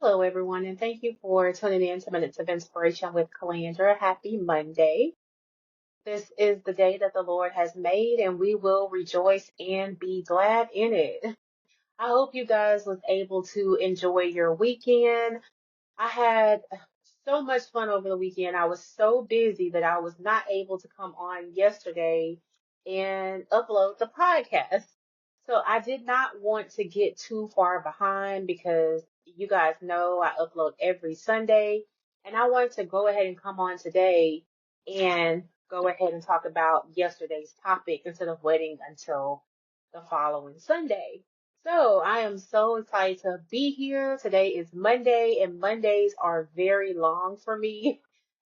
Hello, everyone, and thank you for tuning in to Minutes of Inspiration with Calandra. Happy Monday. This is the day that the Lord has made, and we will rejoice and be glad in it. I hope you guys was able to enjoy your weekend. I had so much fun over the weekend. I was so busy that I was not able to come on yesterday and upload the podcast. So I did not want to get too far behind because you guys know I upload every Sunday, and I wanted to go ahead and come on today and go ahead and talk about yesterday's topic instead of waiting until the following Sunday. So I am so excited to be here. Today is Monday, and Mondays are very long for me,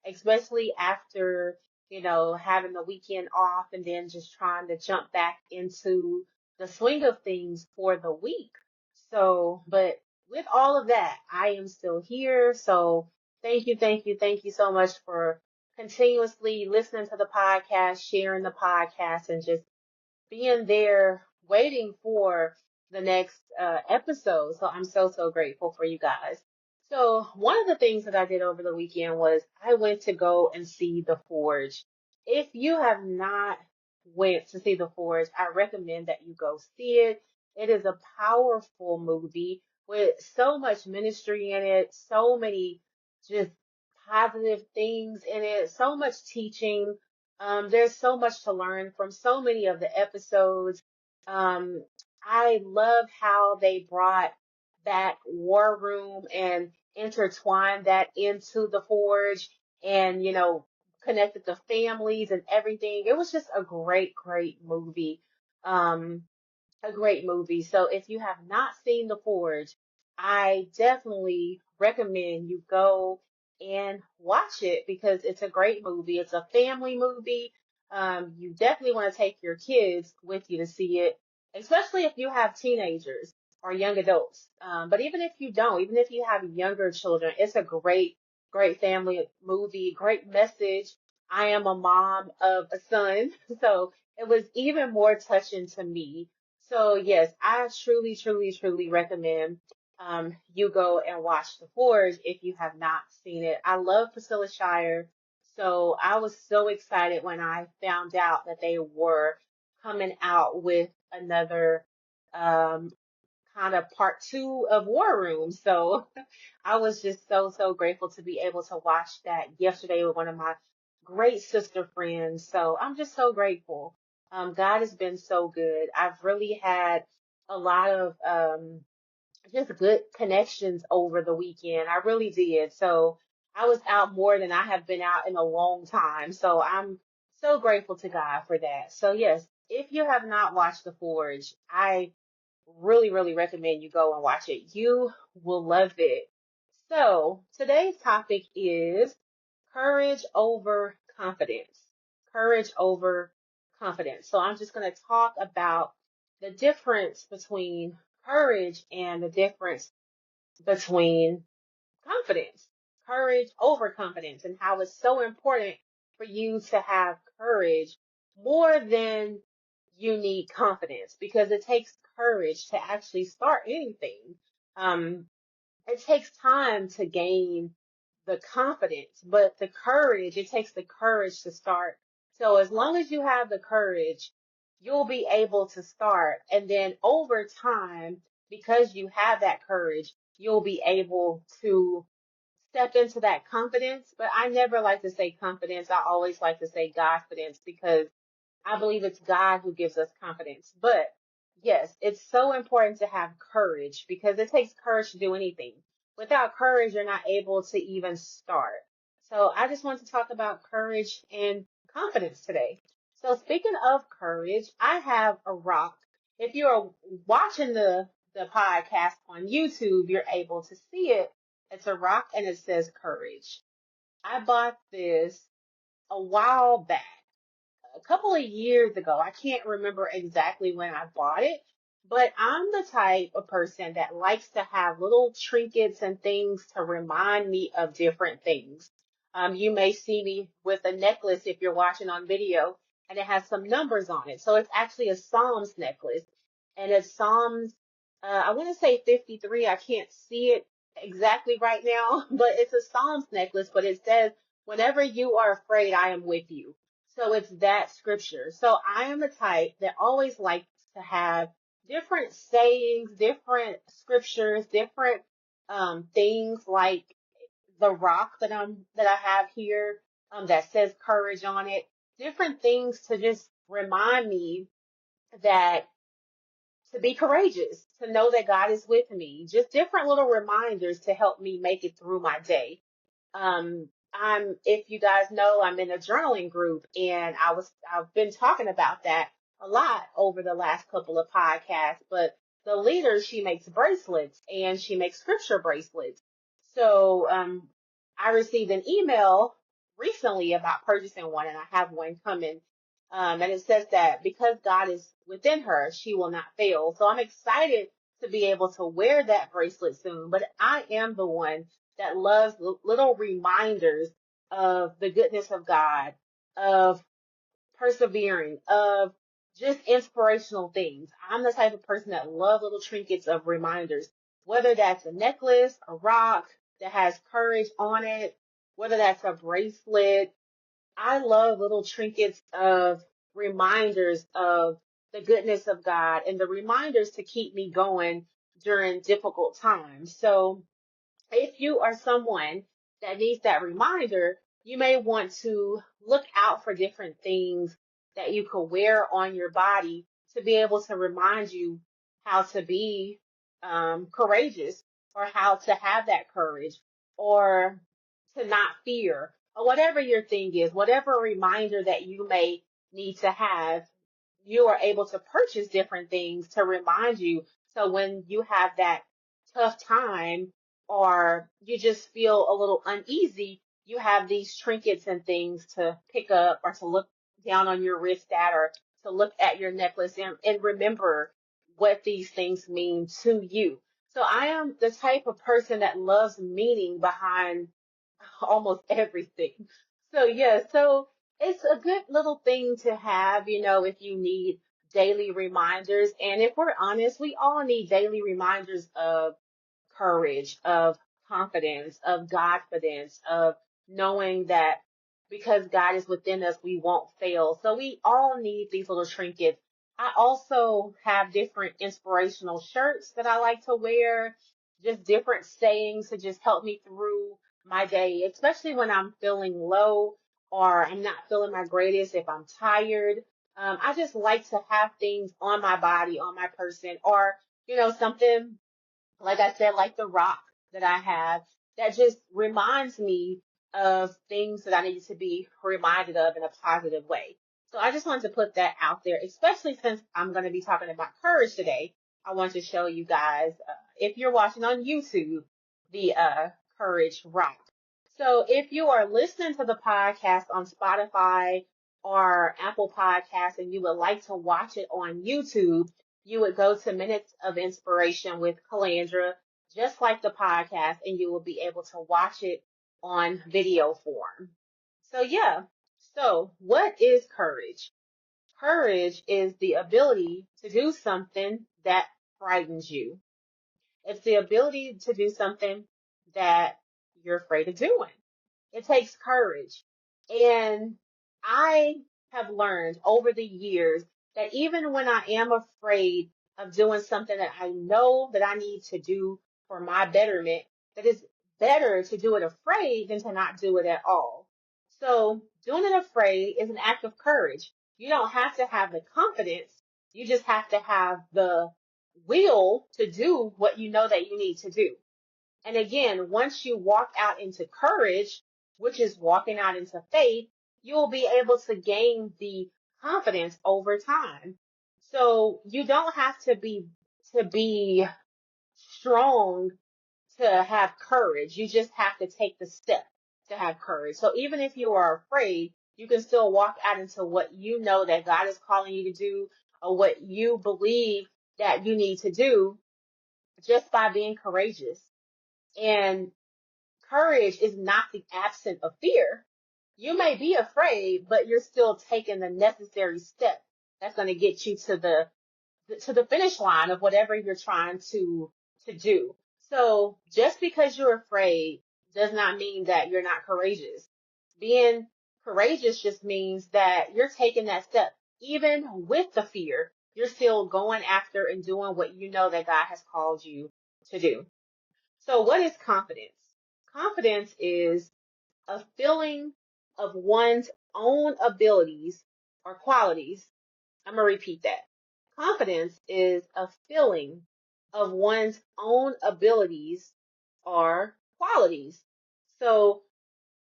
especially after, having the weekend off and then just trying to jump back into the swing of things for the week. So, but with all of that, I am still here. So thank you so much for continuously listening to the podcast, sharing the podcast, and just being there waiting for the next episode. So I'm so grateful for you guys. So one of the things that I did over the weekend was I went to go and see The Forge. If you have not went to see The Forge, I recommend that you go see it. It is a powerful movie with so much ministry in it, so many just positive things in it, so much teaching. There's so much to learn from so many of the episodes. Um, I love how they brought back War Room and intertwined that into the Forge and, connected the families and everything. It was just a great movie. Um, a great movie. So if you have not seen The Forge, I definitely recommend you go and watch it because it's a great movie. It's a family movie. You definitely want to take your kids with you to see it, especially if you have teenagers or young adults. But even if you don't, even if you have younger children, it's a great family movie, great message. I am a mom of a son, so it was even more touching to me. So yes, I truly recommend you go and watch The Forge if you have not seen it. I love Priscilla Shire, so I was so excited when I found out that they were coming out with another um, kind of part two of War Room. So I was just so grateful to be able to watch that yesterday with one of my great sister friends. So I'm just so grateful. God has been so good. I've really had a lot of just good connections over the weekend. I really did. So I was out more than I have been out in a long time. So I'm so grateful to God for that. So yes, if you have not watched The Forge, I really recommend you go and watch it. You will love it. So today's topic is courage over confidence. Courage over confidence. So I'm just going to talk about the difference between courage and the difference between confidence. Courage over confidence and how it's so important for you to have courage more than you need confidence because it takes courage to actually start anything. Um, it takes time to gain the confidence, but it takes the courage to start. So as long as you have the courage, you'll be able to start. And then over time, because you have that courage, you'll be able to step into that confidence. But I never like to say confidence. I always like to say confidence because I believe it's God who gives us confidence. But yes, it's so important to have courage because it takes courage to do anything. Without courage, you're not able to even start. So I just want to talk about courage and confidence today. So speaking of courage, I have a rock. If you're watching the podcast on YouTube, you're able to see it. It's a rock and it says courage. I bought this a while back a couple of years ago. I can't remember exactly when I bought it, but I'm the type of person that likes to have little trinkets and things to remind me of different things. You may see me with a necklace if you're watching on video, and it has some numbers on it. So it's actually a Psalms necklace, and it's Psalms, I want to say 53. I can't see it exactly right now, but it's a Psalms necklace, but it says, whenever you are afraid, I am with you. So it's that scripture. So I am the type that always likes to have different sayings, different scriptures, different things like the rock that I have here that says courage on it, different things to just remind me that to be courageous, to know that God is with me, just different little reminders to help me make it through my day. If you guys know, I'm in a journaling group and I've been talking about that a lot over the last couple of podcasts, but the leader, she makes bracelets and she makes scripture bracelets. So, I received an email recently about purchasing one and I have one coming. And it says that because God is within her, she will not fail. So I'm excited to be able to wear that bracelet soon, but I am the one that loves little reminders of the goodness of God, of persevering, of just inspirational things. I'm the type of person that loves little trinkets of reminders, whether that's a necklace, a rock that has courage on it, whether that's a bracelet. I love little trinkets of reminders of the goodness of God and the reminders to keep me going during difficult times. So, if you are someone that needs that reminder, you may want to look out for different things that you could wear on your body to be able to remind you how to be courageous or how to have that courage or to not fear or whatever your thing is, whatever reminder that you may need to have, you are able to purchase different things to remind you. So when you have that tough time or you just feel a little uneasy, you have these trinkets and things to pick up or to look down on your wrist at or to look at your necklace and remember what these things mean to you. So I am the type of person that loves meaning behind almost everything. So yeah, so it's a good little thing to have, if you need daily reminders. And if we're honest, we all need daily reminders of courage, of confidence, of Godfidence, of knowing that because God is within us, we won't fail. So we all need these little trinkets. I also have different inspirational shirts that I like to wear, just different sayings to just help me through my day, especially when I'm feeling low or I'm not feeling my greatest, if I'm tired. I just like to have things on my body, on my person, or, something like I said, like the rock that I have, that just reminds me of things that I need to be reminded of in a positive way. So I just wanted to put that out there, especially since I'm going to be talking about courage today. I want to show you guys, if you're watching on YouTube, the courage rock. So if you are listening to the podcast on Spotify or Apple Podcasts and you would like to watch it on YouTube, you would go to Minutes of Inspiration with Calandra, just like the podcast, and you will be able to watch it on video form. So yeah. So what is courage? Courage is the ability to do something that frightens you. It's the ability to do something that you're afraid of doing. It takes courage. And I have learned over the years that even when I am afraid of doing something that I know that I need to do for my betterment, that it's better to do it afraid than to not do it at all. So doing it afraid is an act of courage. You don't have to have the confidence. You just have to have the will to do what you know that you need to do. And again, once you walk out into courage, which is walking out into faith, you will be able to gain the confidence over time. So you don't have to be strong to have courage. You just have to take the step to have courage. So even if you are afraid, you can still walk out into what you know that God is calling you to do or what you believe that you need to do just by being courageous. And courage is not the absence of fear. You may be afraid, but you're still taking the necessary step that's going to get you to the finish line of whatever you're trying to do. So just because you're afraid does not mean that you're not courageous. Being courageous just means that you're taking that step. Even with the fear, you're still going after and doing what you know that God has called you to do. So what is confidence? Confidence is a feeling of one's own abilities or qualities. I'm going to repeat that. Confidence is a feeling of one's own abilities or qualities. So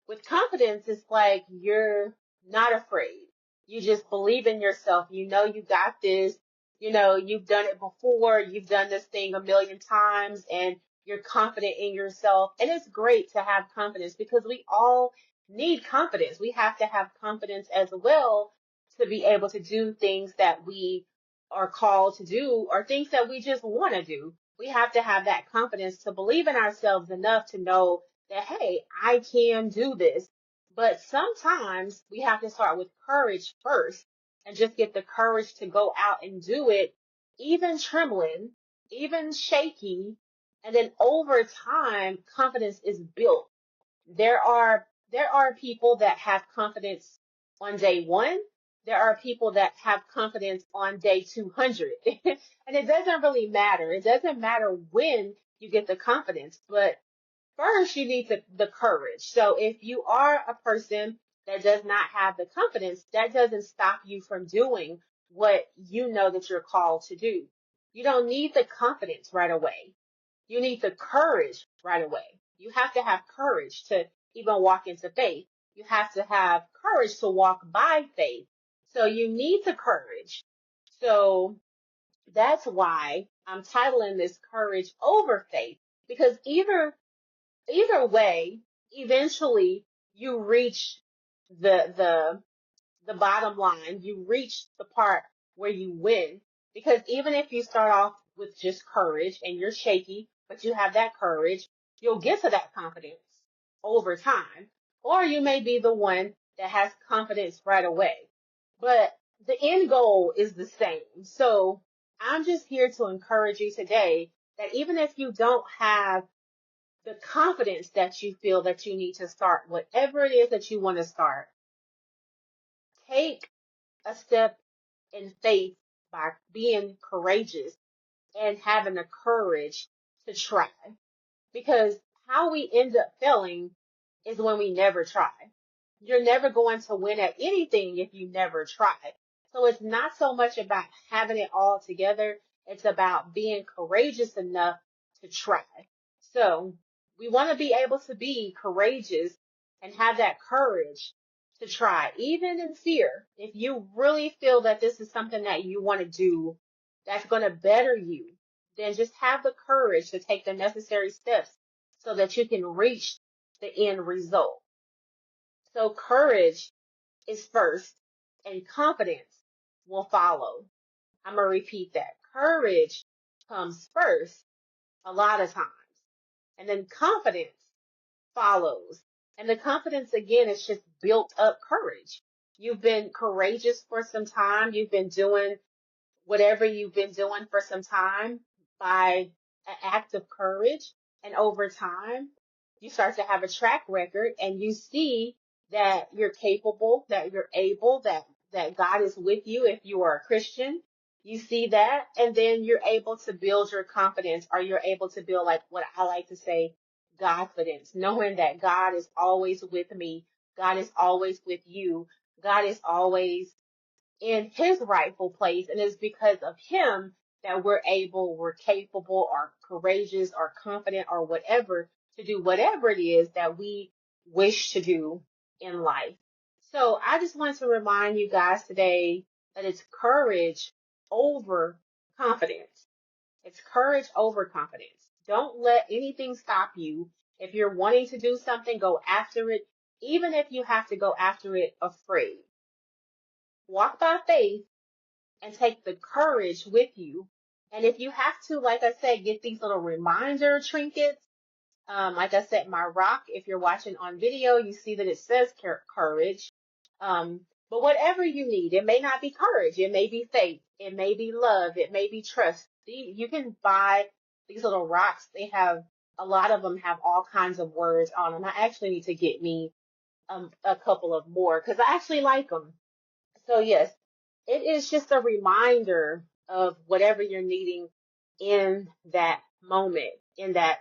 with confidence, it's like you're not afraid. You just believe in yourself. You know you got this. You know you've done it before. You've done this thing a million times and you're confident in yourself. And it's great to have confidence because we all need confidence. We have to have confidence as well to be able to do things that we are called to do or things that we just want to do. We have to have that confidence to believe in ourselves enough to know that, hey, I can do this. But sometimes we have to start with courage first and just get the courage to go out and do it, even trembling, even shaky. And then over time, confidence is built. There are people that have confidence on day one. There are people that have confidence on day 200. And it doesn't really matter. It doesn't matter when you get the confidence, but first, you need the courage. So if you are a person that does not have the confidence, that doesn't stop you from doing what you know that you're called to do. You don't need the confidence right away. You need the courage right away. You have to have courage to even walk into faith. You have to have courage to walk by faith. So you need the courage. So that's why I'm titling this Courage Over Faith, because either way, eventually you reach the the bottom line. You reach the part where you win. Because even if you start off with just courage and you're shaky, but you have that courage, you'll get to that confidence over time. Or you may be the one that has confidence right away. But the end goal is the same. So I'm just here to encourage you today that even if you don't have the confidence that you feel that you need to start whatever it is that you want to start, take a step in faith by being courageous and having the courage to try. Because how we end up failing is when we never try. You're never going to win at anything if you never try. So it's not so much about having it all together. It's about being courageous enough to try. So we want to be able to be courageous and have that courage to try, even in fear. If you really feel that this is something that you want to do that's going to better you, then just have the courage to take the necessary steps so that you can reach the end result. So courage is first and confidence will follow. I'm going to repeat that. Courage comes first a lot of times, and then confidence follows. And the confidence again is just built up courage. You've been courageous for some time. You've been doing whatever you've been doing for some time by an act of courage. And over time, you start to have a track record and you see that you're capable, that you're able, that God is with you if you are a Christian. You see that, and then you're able to build your confidence, or you're able to build, like what I like to say, Godfidence, knowing that God is always with me. God is always with you. God is always in his rightful place. And it's because of him that we're capable or courageous or confident or whatever to do whatever it is that we wish to do in life. So I just want to remind you guys today that it's courage over confidence. It's courage over confidence. Don't let anything stop you. If you're wanting to do something, go after it, even if you have to go after it afraid. Walk by faith and take the courage with you. And if you have to, like I said, get these little reminder trinkets. Like I said, my rock, if you're watching on video, you see that it says courage. But whatever you need, it may not be courage. It may be faith. It may be love. It may be trust. You can buy these little rocks, they have a lot of them have all kinds of words on them. I actually need to get me a couple of more because I actually like them. So yes, it is just a reminder of whatever you're needing in that moment, in that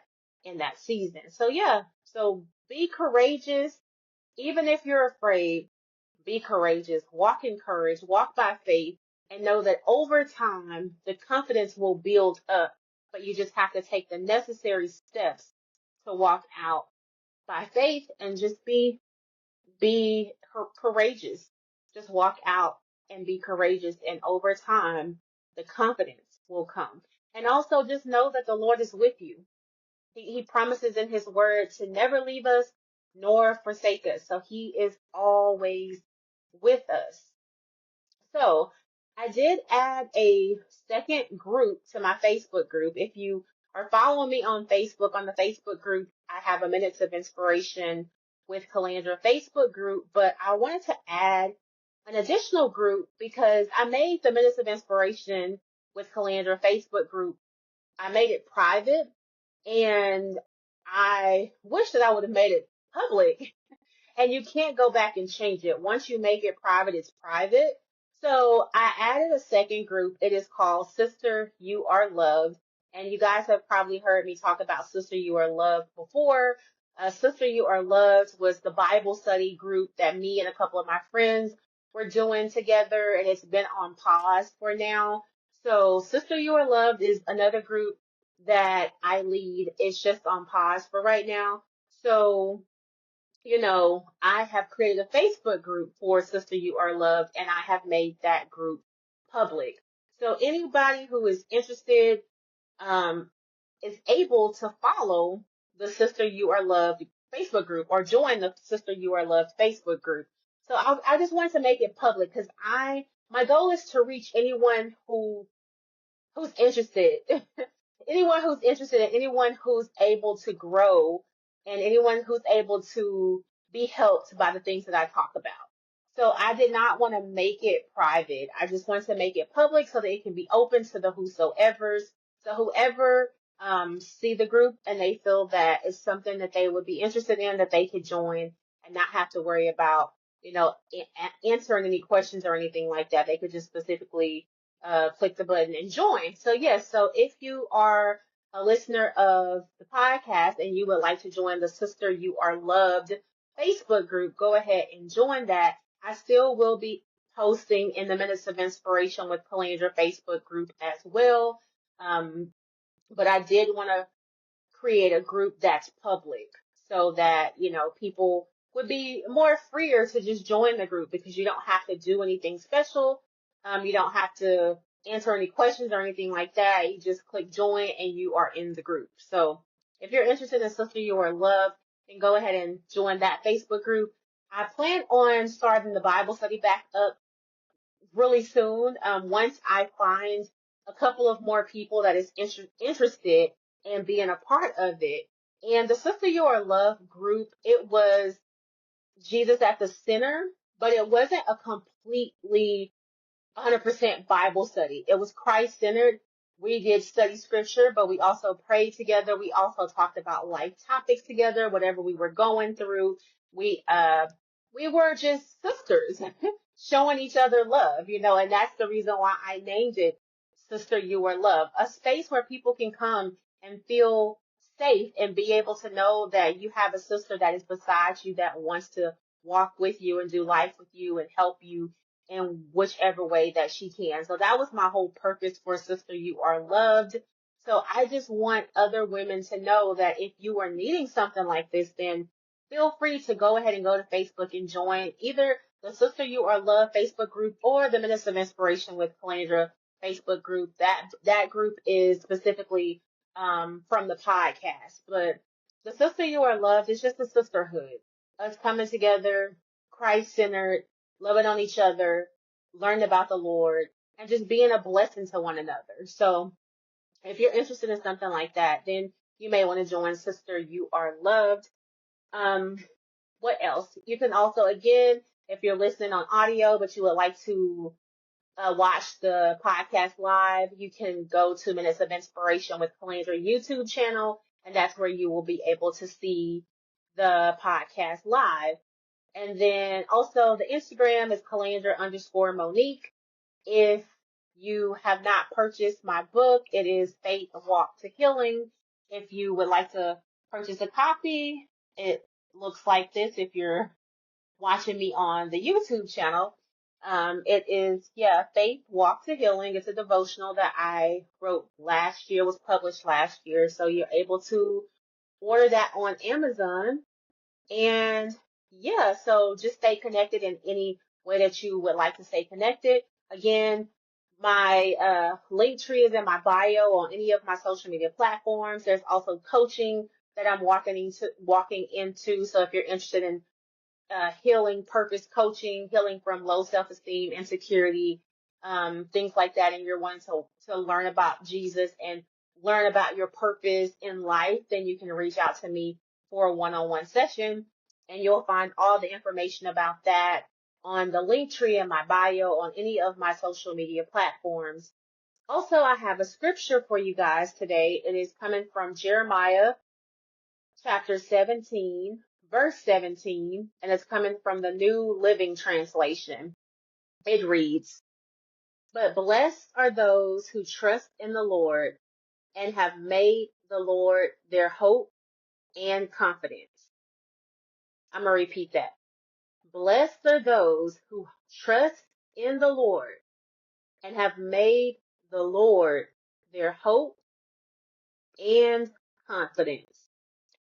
season. So yeah, so be courageous, even if you're afraid. Be courageous, walk in courage, walk by faith, and know that over time the confidence will build up. But you just have to take the necessary steps to walk out by faith and just be courageous. Just walk out and be courageous. And over time, the confidence will come. And also just know that the Lord is with you. He promises in his word to never leave us nor forsake us. So he is always with us. So I did add a second group to my Facebook group. If you are following me on Facebook, on the Facebook group, I have a Minutes of Inspiration with Calandra Facebook group, but I wanted to add an additional group because I made the Minutes of Inspiration with Calandra Facebook group. I made it private and I wish that I would have made it public and you can't go back and change it. Once you make it private, it's private. So I added a second group. It is called Sister You Are Loved. And you guys have probably heard me talk about Sister You Are Loved before. Sister You Are Loved was the Bible study group that me and a couple of my friends were doing together, and it's been on pause for now. So Sister You Are Loved is another group that I lead. It's just on pause for right now. So I have created a Facebook group for Sister You Are Loved, and I have made that group public. So anybody who is interested um, is able to follow the Sister You Are Loved Facebook group or join the Sister You Are Loved Facebook group. So I just wanted to make it public because my goal is to reach anyone who's interested. Anyone who's interested and anyone who's able to grow and anyone who's able to be helped by the things that I talk about. So I did not want to make it private. I just wanted to make it public so that it can be open to the whosoever's. So whoever see the group and they feel that it's something that they would be interested in, that they could join and not have to worry about, answering any questions or anything like that. They could just specifically click the button and join. So yes, so if you are a listener of the podcast and you would like to join the Sister You Are Loved Facebook group, go ahead and join that. I still will be posting in the Minutes of Inspiration with Calandra Facebook group as well. But I did want to create a group that's public so that, people would be more freer to just join the group because you don't have to do anything special. You don't have to answer any questions or anything like that. You just click join and you are in the group. So if you're interested in Sister You Are Loved, then go ahead and join that Facebook group. I plan on starting the Bible study back up really soon. Once I find a couple of more people that is interested in being a part of it. And the Sister Your Love group, it was Jesus at the center, but it wasn't a completely 100% Bible study. It was Christ centered. We did study scripture, but we also prayed together. We also talked about life topics together, whatever we were going through. We were just sisters showing each other love, and that's the reason why I named it Sister You Are Love, a space where people can come and feel safe and be able to know that you have a sister that is beside you that wants to walk with you and do life with you and help you in whichever way that she can. So that was my whole purpose for Sister You Are Loved. So I just want other women to know that if you are needing something like this, then feel free to go ahead and go to Facebook and join either the Sister You Are Loved Facebook group or the Minutes of Inspiration with Calandra Facebook group. That group is specifically from the podcast. But the Sister You Are Loved is just a sisterhood. Us coming together, Christ-centered, loving on each other, learning about the Lord, and just being a blessing to one another. So if you're interested in something like that, then you may want to join Sister You Are Loved. Um, what else? You can also, again, if you're listening on audio, but you would like to watch the podcast live, you can go to Minutes of Inspiration with Calandra YouTube channel, and that's where you will be able to see the podcast live. And then also the Instagram is Calandra_Monique. If you have not purchased my book, it is Faith Walk to Healing. If you would like to purchase a copy, it looks like this if you're watching me on the YouTube channel. It is, Faith Walk to Healing. It's a devotional that I wrote last year, was published last year. So you're able to order that on Amazon. And so just stay connected in any way that you would like to stay connected. Again, my link tree is in my bio on any of my social media platforms. There's also coaching that I'm walking into. So if you're interested in healing, purpose coaching, healing from low self-esteem, insecurity, things like that, and you're wanting to learn about Jesus and learn about your purpose in life, then you can reach out to me for a one-on-one session, and you'll find all the information about that on the link tree in my bio on any of my social media platforms. Also, I have a scripture for you guys today. It is coming from Jeremiah chapter 17, verse 17, and it's coming from the New Living Translation. It reads, "But blessed are those who trust in the Lord and have made the Lord their hope and confidence." I'm going to repeat that. Blessed are those who trust in the Lord and have made the Lord their hope and confidence.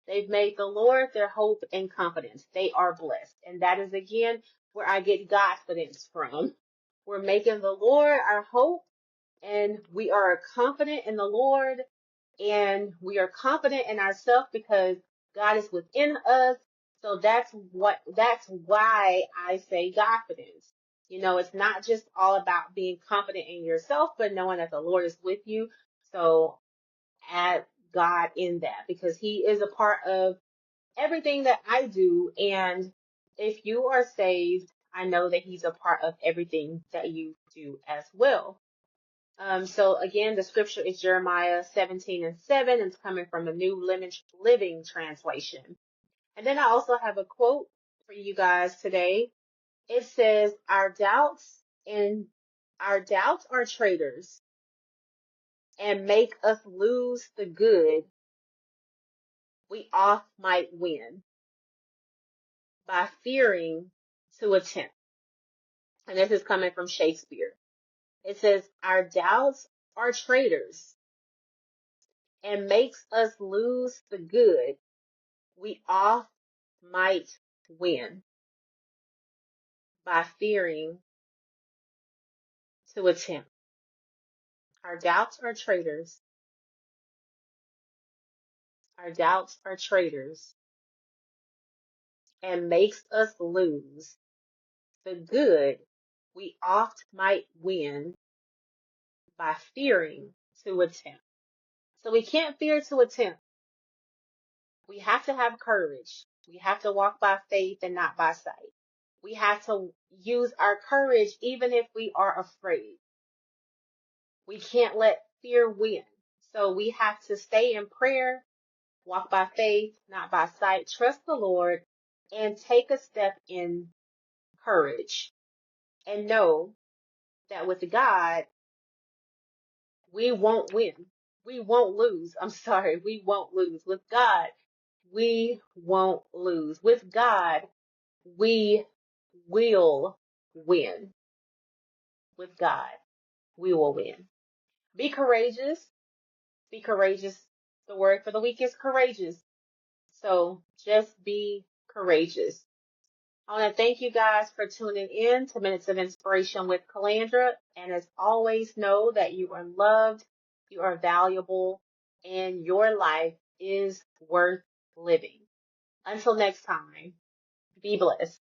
They've made the Lord their hope and confidence. They are blessed. And that is, again, where I get confidence from. We're making the Lord our hope, and we are confident in the Lord, and we are confident in ourselves because God is within us. So that's why I say confidence. It's not just all about being confident in yourself, but knowing that the Lord is with you. So add God in that because He is a part of everything that I do. And if you are saved, I know that He's a part of everything that you do as well. So again, the scripture is Jeremiah 17:7. It's coming from the New Living Translation. And then I also have a quote for you guys today. It says, our doubts are traitors and make us lose the good we oft might win by fearing to attempt. And this is coming from Shakespeare. It says, our doubts are traitors and makes us lose the good we oft might win by fearing to attempt. Our doubts are traitors. Our doubts are traitors and makes us lose the good we oft might win by fearing to attempt. So we can't fear to attempt. We have to have courage. We have to walk by faith and not by sight. We have to use our courage even if we are afraid. We can't let fear win. So we have to stay in prayer, walk by faith, not by sight, trust the Lord, and take a step in courage. And know that with God, we won't win. We won't lose. I'm sorry, we won't lose. With God, we won't lose. With God, we will win. With God, we will win. Be courageous. Be courageous. The word for the week is courageous. So just be courageous. I want to thank you guys for tuning in to Minutes of Inspiration with Calandra. And as always, know that you are loved, you are valuable, and your life is worth living. Until next time, be blessed.